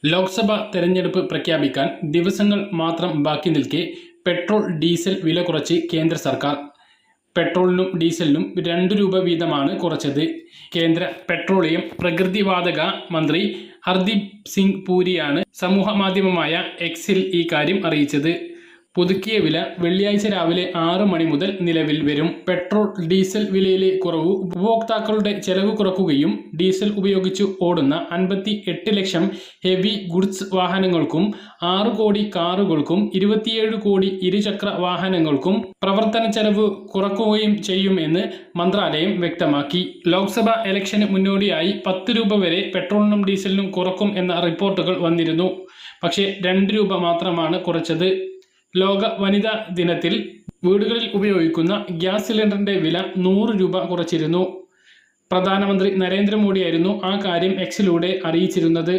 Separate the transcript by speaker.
Speaker 1: ലോക്സഭാ തെരഞ്ഞെടുപ്പ് പ്രഖ്യാപിക്കാൻ ദിവസങ്ങൾ മാത്രം ബാക്കി നിൽക്കെ പെട്രോൾ ഡീസൽ വില കുറച്ച് കേന്ദ്ര സർക്കാർ. പെട്രോളിനും ഡീസലിനും 2 രൂപ വീതമാണ് കുറച്ചത്. കേന്ദ്ര പെട്രോളിയം പ്രകൃതിവാതക മന്ത്രി ഹർദീപ് സിംഗ് പുരിയാണ് സമൂഹമാധ്യമമായ എക്സിൽ ഈ കാര്യം അറിയിച്ചത്. പുതുക്കിയ വില വെള്ളിയാഴ്ച രാവിലെ 6 മണി മുതൽ നിലവിൽ വരും. പെട്രോൾ ഡീസൽ വിലയിലെ കുറവ് ഉപഭോക്താക്കളുടെ ചെലവ് കുറയ്ക്കുകയും ഡീസൽ ഉപയോഗിച്ച് ഓടുന്ന 58 ലക്ഷം ഹെവി ഗുഡ്സ് വാഹനങ്ങൾക്കും 6 കോടി കാറുകൾക്കും 27 കോടി ഇരുചക്ര വാഹനങ്ങൾക്കും പ്രവർത്തന ചെലവ് കുറയ്ക്കുകയും ചെയ്യുമെന്ന് മന്ത്രാലയം വ്യക്തമാക്കി. ലോക്സഭാ ഇലക്ഷന് മുന്നോടിയായി 10 രൂപ വരെ പെട്രോളിനും ഡീസലിനും കുറക്കും എന്ന റിപ്പോർട്ടുകൾ വന്നിരുന്നു. പക്ഷേ 2 രൂപ മാത്രമാണ് കുറച്ചത്. ലോക വനിതാ ദിനത്തിൽ വീടുകളിൽ ഉപയോഗിക്കുന്ന ഗ്യാസ് സിലിണ്ടറിന്റെ വില 100 രൂപ കുറച്ചിരുന്നു. പ്രധാനമന്ത്രി നരേന്ദ്രമോദിയായിരുന്നു ആ കാര്യം എക്സിലൂടെ അറിയിച്ചിരുന്നത്.